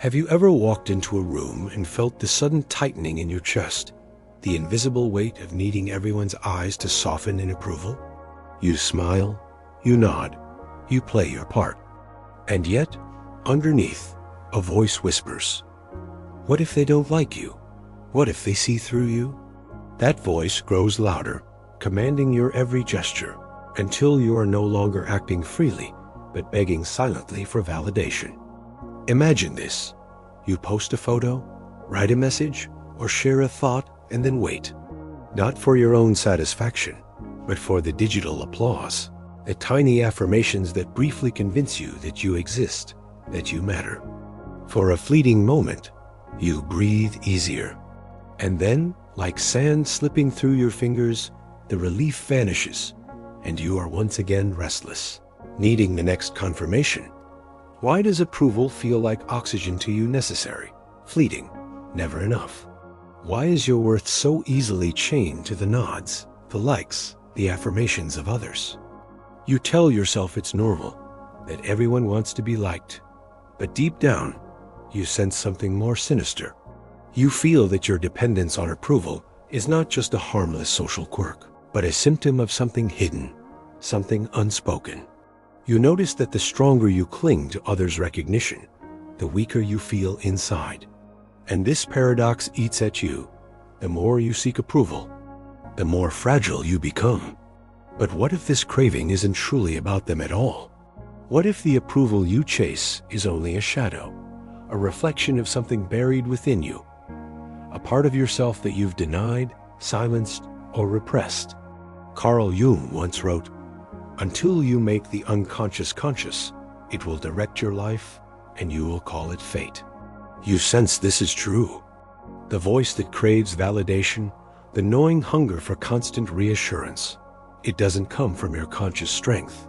Have you ever walked into a room and felt the sudden tightening in your chest, the invisible weight of needing everyone's eyes to soften in approval? You smile, you nod, you play your part. And yet, underneath, a voice whispers, "What if they don't like you? What if they see through you?" That voice grows louder, commanding your every gesture, until you are no longer acting freely, but begging silently for validation. Imagine this. You post a photo, write a message, or share a thought, and then wait. Not for your own satisfaction, but for the digital applause. The tiny affirmations that briefly convince you that you exist, that you matter. For a fleeting moment, you breathe easier. And then, like sand slipping through your fingers, the relief vanishes, and you are once again restless, needing the next confirmation. Why does approval feel like oxygen to you necessary, fleeting, never enough? Why is your worth so easily chained to the nods, the likes, the affirmations of others? You tell yourself it's normal, that everyone wants to be liked. But deep down, you sense something more sinister. You feel that your dependence on approval is not just a harmless social quirk, but a symptom of something hidden, something unspoken. You notice that the stronger you cling to others' recognition, the weaker you feel inside. And this paradox eats at you. The more you seek approval, the more fragile you become. But what if this craving isn't truly about them at all? What if the approval you chase is only a shadow, a reflection of something buried within you, a part of yourself that you've denied, silenced, or repressed? Carl Jung once wrote, "Until you make the unconscious conscious, it will direct your life, and you will call it fate." You sense this is true. The voice that craves validation, the gnawing hunger for constant reassurance. It doesn't come from your conscious strength.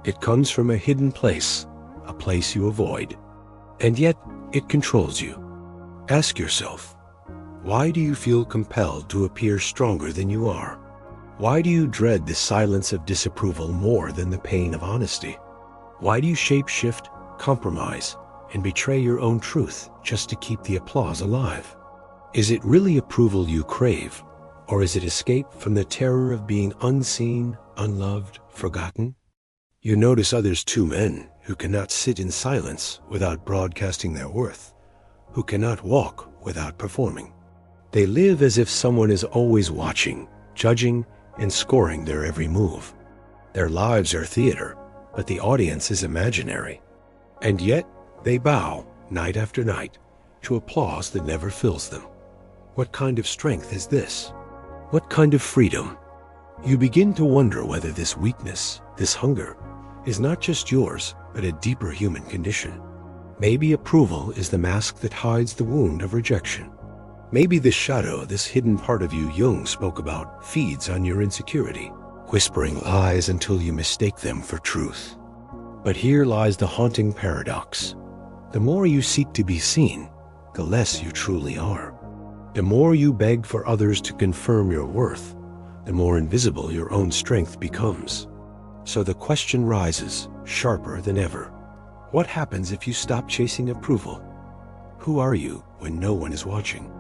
It comes from a hidden place, a place you avoid. And yet, it controls you. Ask yourself, why do you feel compelled to appear stronger than you are? Why do you dread the silence of disapproval more than the pain of honesty? Why do you shape-shift, compromise, and betray your own truth just to keep the applause alive? Is it really approval you crave, or is it escape from the terror of being unseen, unloved, forgotten? You notice others two men who cannot sit in silence without broadcasting their worth, who cannot walk without performing. They live as if someone is always watching, judging, and scoring their every move. Their lives are theater, but the audience is imaginary. And yet, they bow, night after night, to applause that never fills them. What kind of strength is this? What kind of freedom? You begin to wonder whether this weakness, this hunger, is not just yours, but a deeper human condition. Maybe approval is the mask that hides the wound of rejection. Maybe the shadow, this hidden part of you Jung spoke about, feeds on your insecurity, whispering lies until you mistake them for truth. But here lies the haunting paradox. The more you seek to be seen, the less you truly are. The more you beg for others to confirm your worth, the more invisible your own strength becomes. So the question rises, sharper than ever. What happens if you stop chasing approval? Who are you when no one is watching?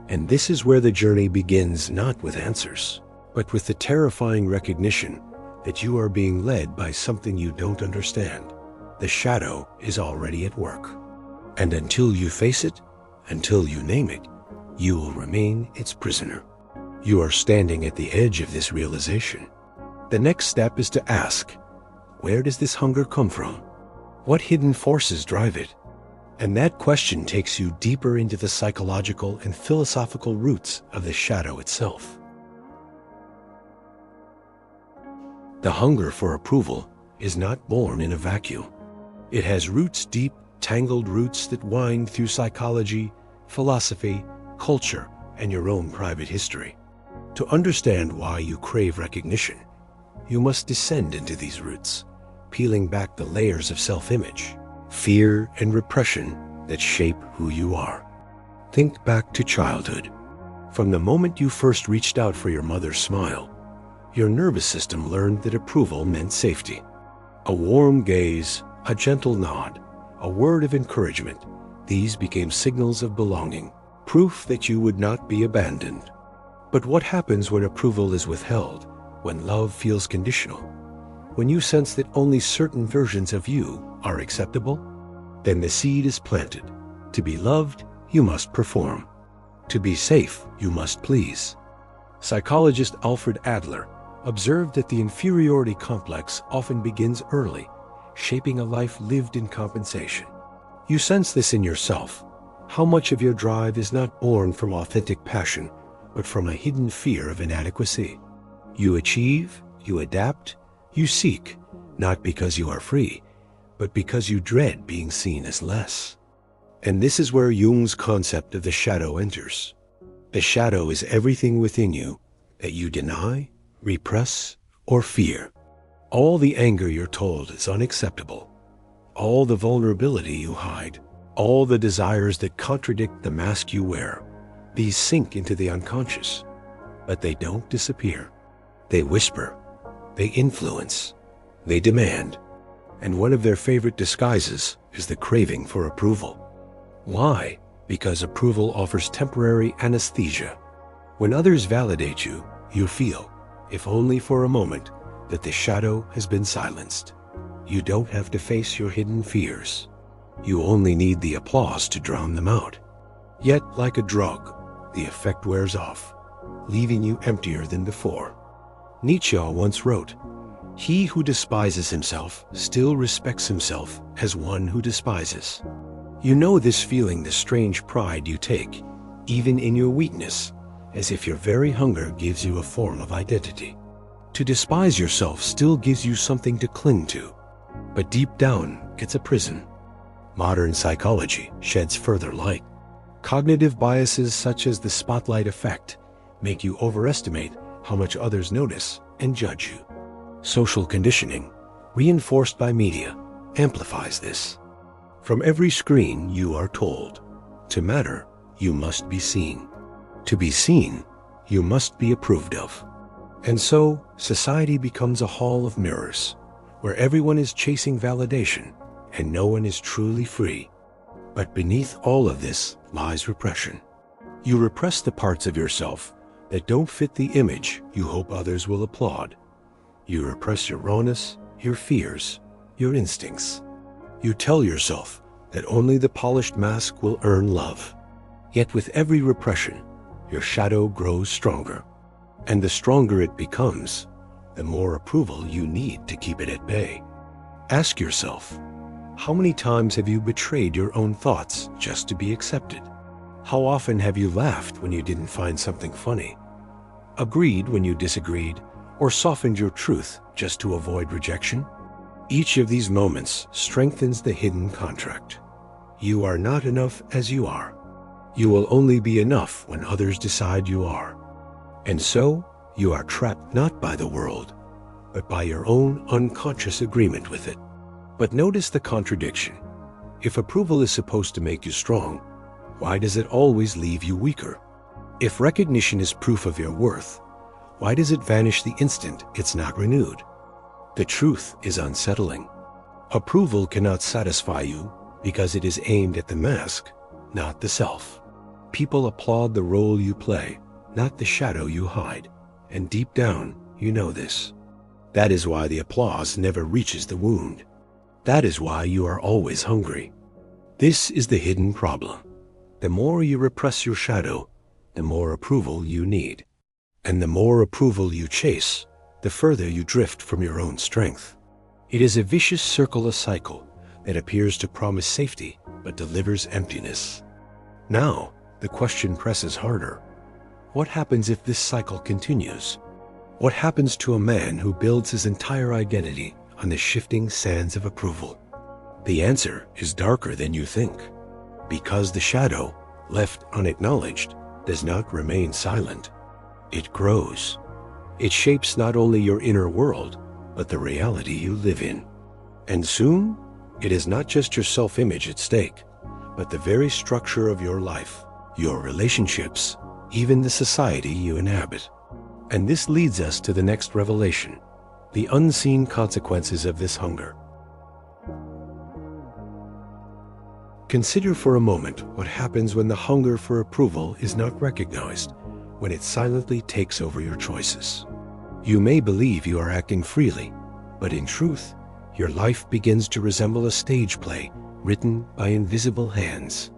And this is where the journey begins, not with answers, but with the terrifying recognition that you are being led by something you don't understand. The shadow is already at work. And until you face it, until you name it, you will remain its prisoner. You are standing at the edge of this realization. The next step is to ask, where does this hunger come from? What hidden forces drive it? And that question takes you deeper into the psychological and philosophical roots of the shadow itself. The hunger for approval is not born in a vacuum. It has roots deep, tangled roots that wind through psychology, philosophy, culture, and your own private history. To understand why you crave recognition, you must descend into these roots, peeling back the layers of self-image, fear, and repression that shape who you are. Think back to childhood. From the moment you first reached out for your mother's smile, your nervous system learned that approval meant safety. A warm gaze, a gentle nod, a word of encouragement, These became signals of belonging, proof that you would not be abandoned. But what happens when approval is withheld, when love feels conditional? When you sense that only certain versions of you are acceptable? Then the seed is planted. To be loved, you must perform. To be safe, you must please. Psychologist Alfred Adler observed that the inferiority complex often begins early, shaping a life lived in compensation. You sense this in yourself. How much of your drive is not born from authentic passion, but from a hidden fear of inadequacy? You achieve, you adapt, you seek, not because you are free, but because you dread being seen as less. And this is where Jung's concept of the shadow enters. The shadow is everything within you that you deny, repress, or fear. All the anger you're told is unacceptable. All the vulnerability you hide. All the desires that contradict the mask you wear. These sink into the unconscious, but they don't disappear. They whisper. They influence. They demand. And one of their favorite disguises is the craving for approval. Why? Because approval offers temporary anesthesia. When others validate you, you feel, if only for a moment, that the shadow has been silenced. You don't have to face your hidden fears. You only need the applause to drown them out. Yet, like a drug, the effect wears off, leaving you emptier than before. Nietzsche once wrote, "He who despises himself still respects himself as one who despises." You know this feeling, the strange pride you take, even in your weakness, as if your very hunger gives you a form of identity. To despise yourself still gives you something to cling to, but deep down it's a prison. Modern psychology sheds further light. Cognitive biases such as the spotlight effect make you overestimate how much others notice and judge you. Social conditioning, reinforced by media, amplifies this. From every screen you are told, to matter, you must be seen. To be seen, you must be approved of. And so, society becomes a hall of mirrors, where everyone is chasing validation and no one is truly free. But beneath all of this lies repression. You repress the parts of yourself that don't fit the image you hope others will applaud. You repress your rawness, your fears, your instincts. You tell yourself that only the polished mask will earn love. Yet with every repression, your shadow grows stronger. And the stronger it becomes, the more approval you need to keep it at bay. Ask yourself, how many times have you betrayed your own thoughts just to be accepted? How often have you laughed when you didn't find something funny, agreed when you disagreed, or softened your truth just to avoid rejection? Each of these moments strengthens the hidden contract. You are not enough as you are. You will only be enough when others decide you are. And so, you are trapped not by the world, but by your own unconscious agreement with it. But notice the contradiction. If approval is supposed to make you strong, why does it always leave you weaker? If recognition is proof of your worth, why does it vanish the instant it's not renewed? The truth is unsettling. Approval cannot satisfy you because it is aimed at the mask, not the self. People applaud the role you play, not the shadow you hide. And deep down, you know this. That is why the applause never reaches the wound. That is why you are always hungry. This is the hidden problem. The more you repress your shadow, the more approval you need. And the more approval you chase, the further you drift from your own strength. It is a vicious circle, a cycle that appears to promise safety but delivers emptiness. Now, the question presses harder. What happens if this cycle continues? What happens to a man who builds his entire identity on the shifting sands of approval? The answer is darker than you think, because the shadow, left unacknowledged, does not remain silent. It grows. It shapes not only your inner world, but the reality you live in. And soon, it is not just your self-image at stake, but the very structure of your life, your relationships, even the society you inhabit. And this leads us to the next revelation, the unseen consequences of this hunger. Consider for a moment what happens when the hunger for approval is not recognized, when it silently takes over your choices. You may believe you are acting freely, but in truth, your life begins to resemble a stage play written by invisible hands.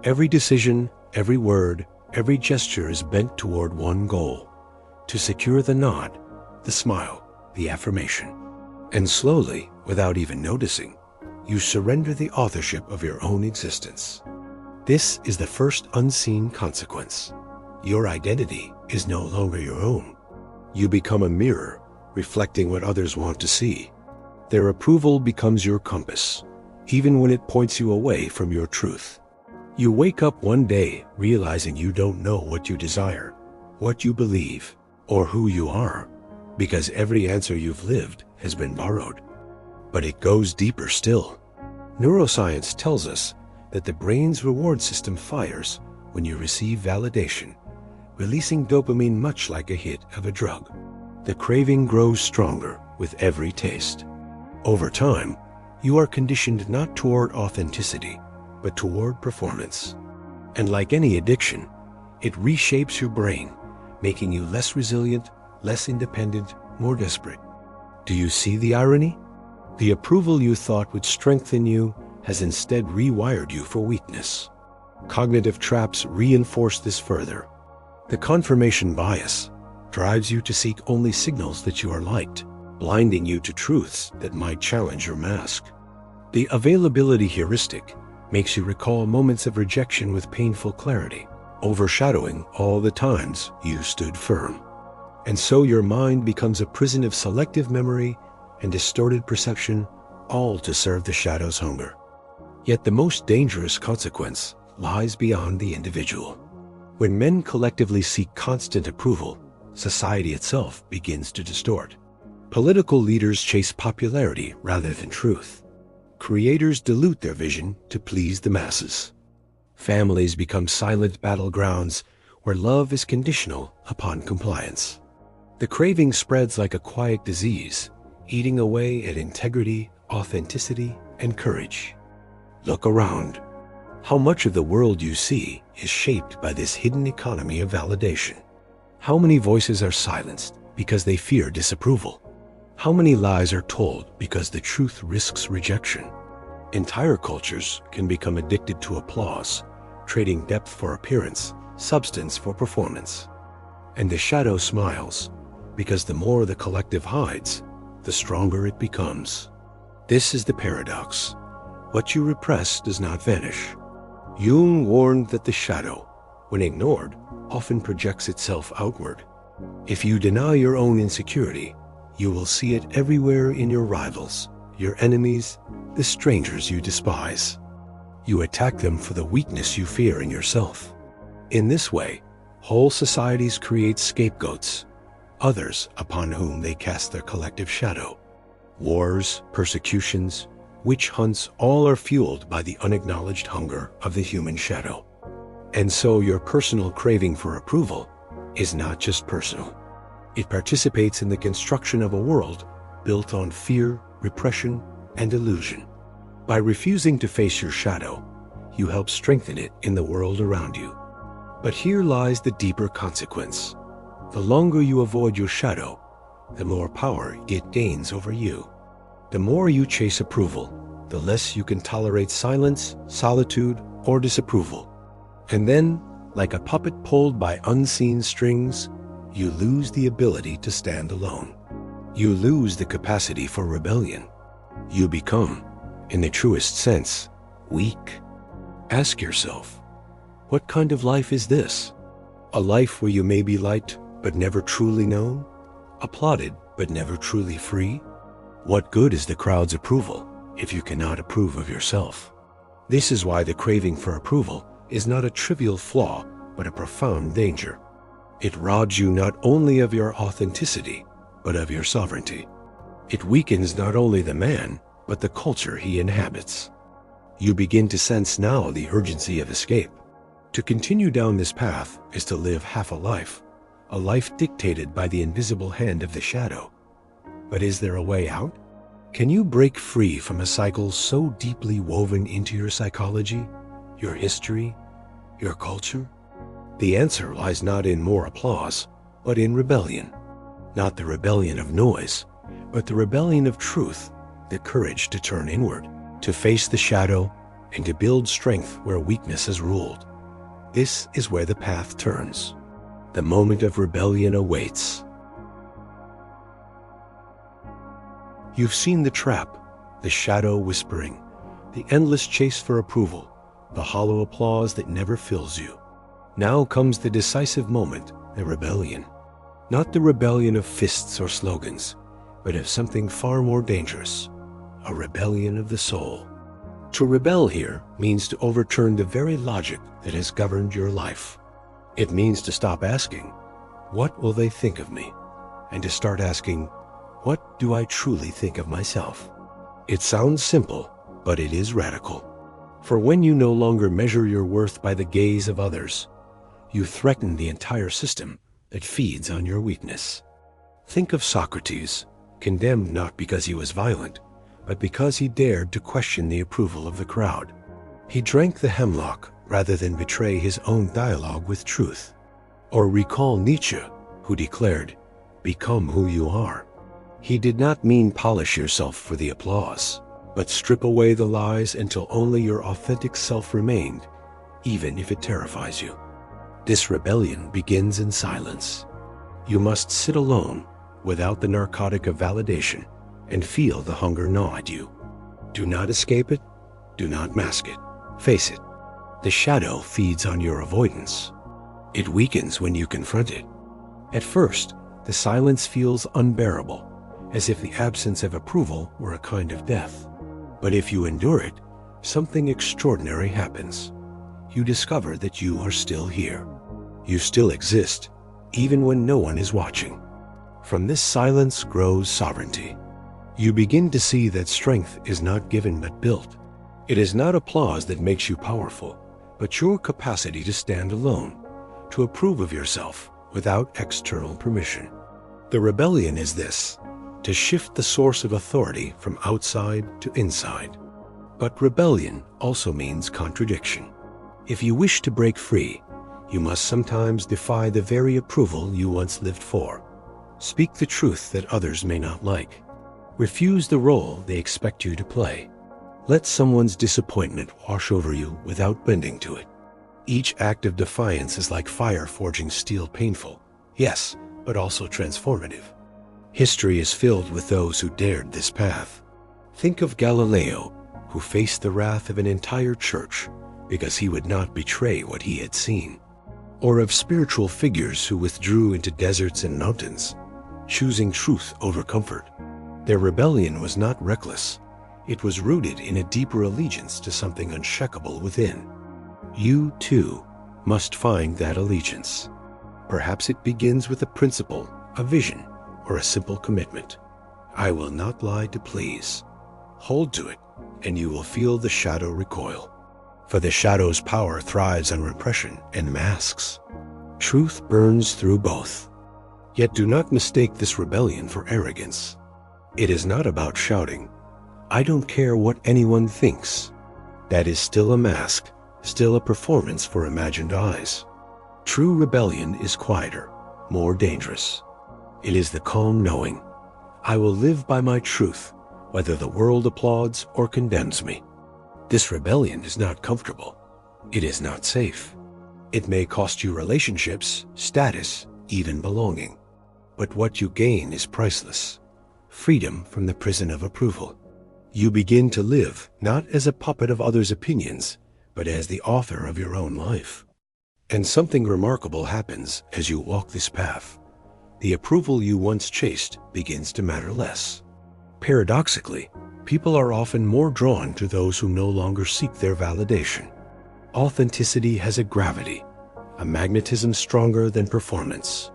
Every decision, every word, every gesture is bent toward one goal: to secure the nod, the smile, the affirmation. And slowly, without even noticing, you surrender the authorship of your own existence. This is the first unseen consequence. Your identity is no longer your own. You become a mirror, reflecting what others want to see. Their approval becomes your compass, even when it points you away from your truth. You wake up one day realizing you don't know what you desire, what you believe, or who you are, because every answer you've lived has been borrowed. But it goes deeper still. Neuroscience tells us that the brain's reward system fires when you receive validation, releasing dopamine much like a hit of a drug. The craving grows stronger with every taste. Over time, you are conditioned not toward authenticity, but toward performance. And like any addiction, it reshapes your brain, making you less resilient, less independent, more desperate. Do you see the irony? The approval you thought would strengthen you has instead rewired you for weakness. Cognitive traps reinforce this further. The confirmation bias drives you to seek only signals that you are liked, blinding you to truths that might challenge your mask. The availability heuristic makes you recall moments of rejection with painful clarity, overshadowing all the times you stood firm. And so your mind becomes a prison of selective memory and distorted perception, all to serve the shadow's hunger. Yet the most dangerous consequence lies beyond the individual. When men collectively seek constant approval, society itself begins to distort. Political leaders chase popularity rather than truth. Creators dilute their vision to please the masses. Families become silent battlegrounds where love is conditional upon compliance. The craving spreads like a quiet disease, eating away at integrity, authenticity, and courage. Look around. How much of the world you see is shaped by this hidden economy of validation? How many voices are silenced because they fear disapproval? How many lies are told because the truth risks rejection? Entire cultures can become addicted to applause, trading depth for appearance, substance for performance. And the shadow smiles, because the more the collective hides, the stronger it becomes. This is the paradox. What you repress does not vanish. Jung warned that the shadow, when ignored, often projects itself outward. If you deny your own insecurity, you will see it everywhere in your rivals, your enemies, the strangers you despise. You attack them for the weakness you fear in yourself. In this way, whole societies create scapegoats, others upon whom they cast their collective shadow. Wars, persecutions, witch hunts, all are fueled by the unacknowledged hunger of the human shadow. And so your personal craving for approval is not just personal. It participates in the construction of a world built on fear, repression, and illusion. By refusing to face your shadow, you help strengthen it in the world around you. But here lies the deeper consequence. The longer you avoid your shadow, the more power it gains over you. The more you chase approval, the less you can tolerate silence, solitude, or disapproval. And then, like a puppet pulled by unseen strings, you lose the ability to stand alone. You lose the capacity for rebellion. You become, in the truest sense, weak. Ask yourself, what kind of life is this? A life where you may be liked but never truly known? Applauded but never truly free? What good is the crowd's approval if you cannot approve of yourself? This is why the craving for approval is not a trivial flaw, but a profound danger. It robs you not only of your authenticity, but of your sovereignty. It weakens not only the man, but the culture he inhabits. You begin to sense now the urgency of escape. To continue down this path is to live half a life dictated by the invisible hand of the shadow. But is there a way out? Can you break free from a cycle so deeply woven into your psychology, your history, your culture? The answer lies not in more applause, but in rebellion. Not the rebellion of noise, but the rebellion of truth, the courage to turn inward, to face the shadow, and to build strength where weakness has ruled. This is where the path turns. The moment of rebellion awaits. You've seen the trap, the shadow whispering, the endless chase for approval, the hollow applause that never fills you. Now comes the decisive moment, the rebellion. Not the rebellion of fists or slogans, but of something far more dangerous, a rebellion of the soul. To rebel here means to overturn the very logic that has governed your life. It means to stop asking, "What will they think of me?" and to start asking, "What do I truly think of myself?" It sounds simple, but it is radical. For when you no longer measure your worth by the gaze of others, you threaten the entire system that feeds on your weakness. Think of Socrates, condemned not because he was violent, but because he dared to question the approval of the crowd. He drank the hemlock rather than betray his own dialogue with truth. Or recall Nietzsche, who declared, "Become who you are." He did not mean polish yourself for the applause, but strip away the lies until only your authentic self remained, even if it terrifies you. This rebellion begins in silence. You must sit alone, without the narcotic of validation, and feel the hunger gnaw at you. Do not escape it. Do not mask it. Face it. The shadow feeds on your avoidance. It weakens when you confront it. At first, the silence feels unbearable, as if the absence of approval were a kind of death. But if you endure it, something extraordinary happens. You discover that you are still here. You still exist, even when no one is watching. From this silence grows sovereignty. You begin to see that strength is not given but built. It is not applause that makes you powerful, but your capacity to stand alone, to approve of yourself without external permission. The rebellion is this: to shift the source of authority from outside to inside. But rebellion also means contradiction. If you wish to break free, you must sometimes defy the very approval you once lived for. Speak the truth that others may not like. Refuse the role they expect you to play. Let someone's disappointment wash over you without bending to it. Each act of defiance is like fire forging steel, painful, yes, but also transformative. History is filled with those who dared this path. Think of Galileo, who faced the wrath of an entire church because he would not betray what he had seen. Or of spiritual figures who withdrew into deserts and mountains, choosing truth over comfort. Their rebellion was not reckless. It was rooted in a deeper allegiance to something unshakable within. You, too, must find that allegiance. Perhaps it begins with a principle, a vision, or a simple commitment. I will not lie to please. Hold to it, and you will feel the shadow recoil. For the shadow's power thrives on repression and masks. Truth burns through both. Yet do not mistake this rebellion for arrogance. It is not about shouting, "I don't care what anyone thinks." That is still a mask, still a performance for imagined eyes. True rebellion is quieter, more dangerous. It is the calm knowing, I will live by my truth, whether the world applauds or condemns me. This rebellion is not comfortable. It is not safe. It may cost you relationships, status, even belonging. But what you gain is priceless. Freedom from the prison of approval. You begin to live not as a puppet of others' opinions, but as the author of your own life. And something remarkable happens as you walk this path. The approval you once chased begins to matter less. Paradoxically, people are often more drawn to those who no longer seek their validation. Authenticity has a gravity, a magnetism stronger than performance.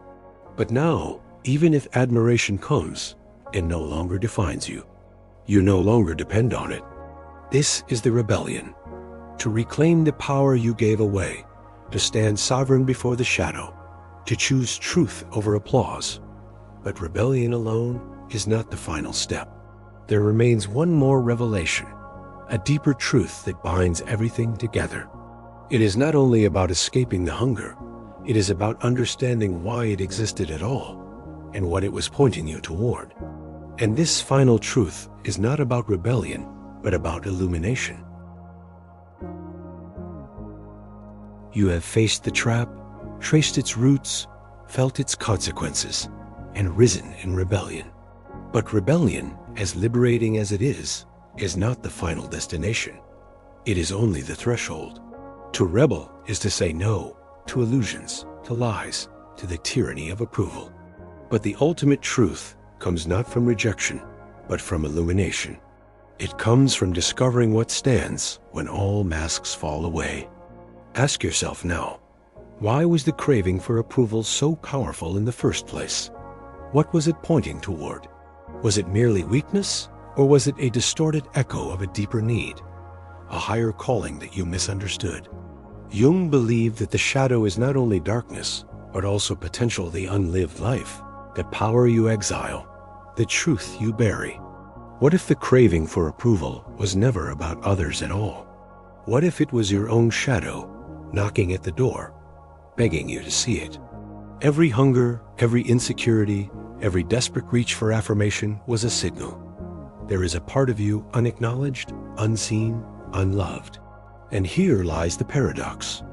But now, even if admiration comes, it no longer defines you. You no longer depend on it. This is the rebellion. To reclaim the power you gave away, to stand sovereign before the shadow, to choose truth over applause. But rebellion alone is not the final step. there remains one more revelation, a deeper truth that binds everything together. It is not only about escaping the hunger, it is about understanding why it existed at all and what it was pointing you toward. And this final truth is not about rebellion, but about illumination. You have faced the trap, traced its roots, felt its consequences, and risen in rebellion. But rebellion, as liberating as it is not the final destination. It is only the threshold. To rebel is to say no to illusions, to lies, to the tyranny of approval. But the ultimate truth comes not from rejection, but from illumination. It comes from discovering what stands when all masks fall away. Ask yourself now, why was the craving for approval so powerful in the first place? What was it pointing toward? Was it merely weakness, or was it a distorted echo of a deeper need, a higher calling that you misunderstood? Jung believed that the shadow is not only darkness, but also potential the unlived life, the power you exile, the truth you bury. What if the craving for approval was never about others at all? What if it was your own shadow knocking at the door, begging you to see it? Every hunger, every insecurity, every desperate reach for affirmation was a signal. There is a part of you unacknowledged, unseen, unloved. And here lies the paradox.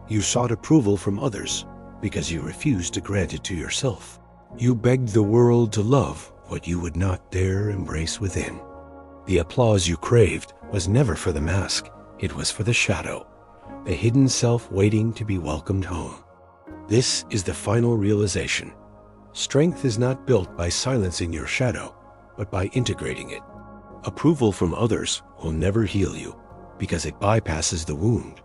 You sought approval from others because you refused to grant it to yourself. You begged the world to love what you would not dare embrace within. The applause you craved was never for the mask, it was for the shadow, the hidden self waiting to be welcomed home. This is the final realization. Strength is not built by silencing your shadow, but by integrating it. Approval from others will never heal you because it bypasses the wound.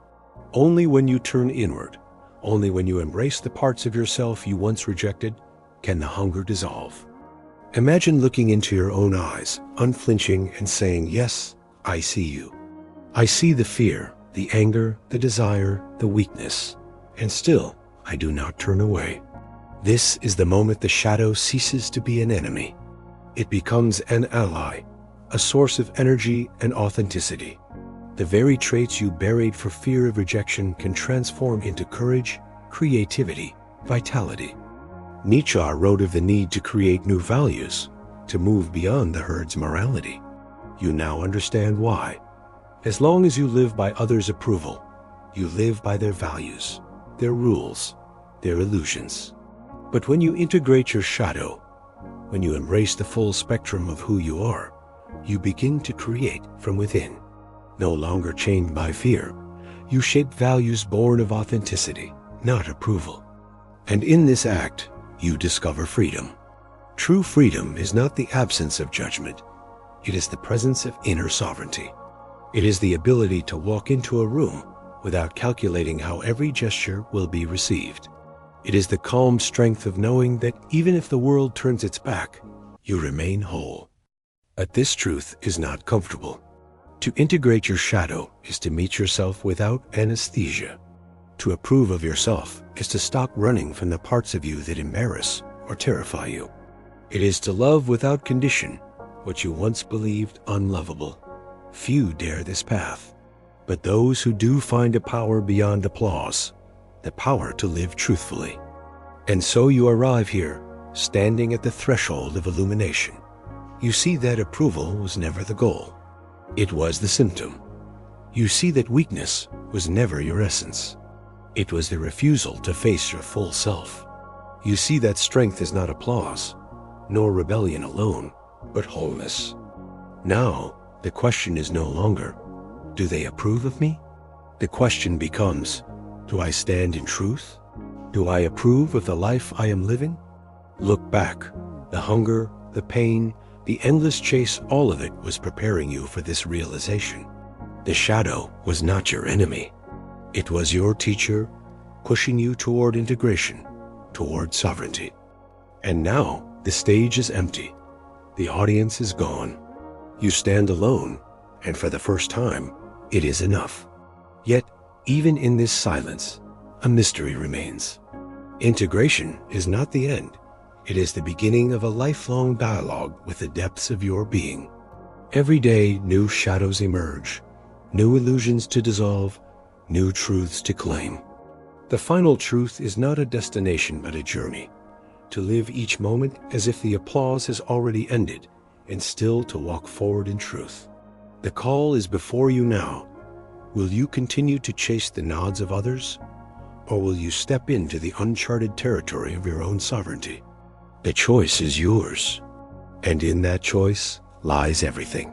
Only when you turn inward, only when you embrace the parts of yourself you once rejected, can the hunger dissolve. Imagine looking into your own eyes, unflinching, and saying, "Yes, I see you. I see the fear, the anger, the desire, the weakness, and still I do not turn away." This is the moment the shadow ceases to be an enemy. It becomes an ally, a source of energy and authenticity. The very traits you buried for fear of rejection can transform into courage, creativity, vitality. Nietzsche wrote of the need to create new values, to move beyond the herd's morality. You now understand why. As long as you live by others' approval, you live by their values, their rules, their illusions. But when you integrate your shadow, when you embrace the full spectrum of who you are, you begin to create from within. No longer chained by fear, you shape values born of authenticity, not approval. And in this act, you discover freedom. True freedom is not the absence of judgment. It is the presence of inner sovereignty. It is the ability to walk into a room without calculating how every gesture will be received. It is the calm strength of knowing that even if the world turns its back, you remain whole. But this truth is not comfortable. To integrate your shadow is to meet yourself without anesthesia. To approve of yourself is to stop running from the parts of you that embarrass or terrify you. It is to love without condition what you once believed unlovable. Few dare this path, but those who do find a power beyond applause, the power to live truthfully. And so you arrive here, standing at the threshold of illumination. You see that approval was never the goal. It was the symptom. You see that weakness was never your essence. It was the refusal to face your full self. You see that strength is not applause, nor rebellion alone, but wholeness. Now, the question is no longer, do they approve of me? The question becomes, do I stand in truth? Do I approve of the life I am living? Look back. The hunger, the pain, the endless chase, all of it was preparing you for this realization. The shadow was not your enemy. It was your teacher, pushing you toward integration, toward sovereignty. And now the stage is empty. The audience is gone. You stand alone, and for the first time, it is enough. Yet, even in this silence, a mystery remains. Integration is not the end. It is the beginning of a lifelong dialogue with the depths of your being. Every day, new shadows emerge, new illusions to dissolve, new truths to claim. The final truth is not a destination but a journey, to live each moment as if the applause has already ended, and still to walk forward in truth. The call is before you now. Will you continue to chase the nods of others, or will you step into the uncharted territory of your own sovereignty? The choice is yours, and in that choice lies everything.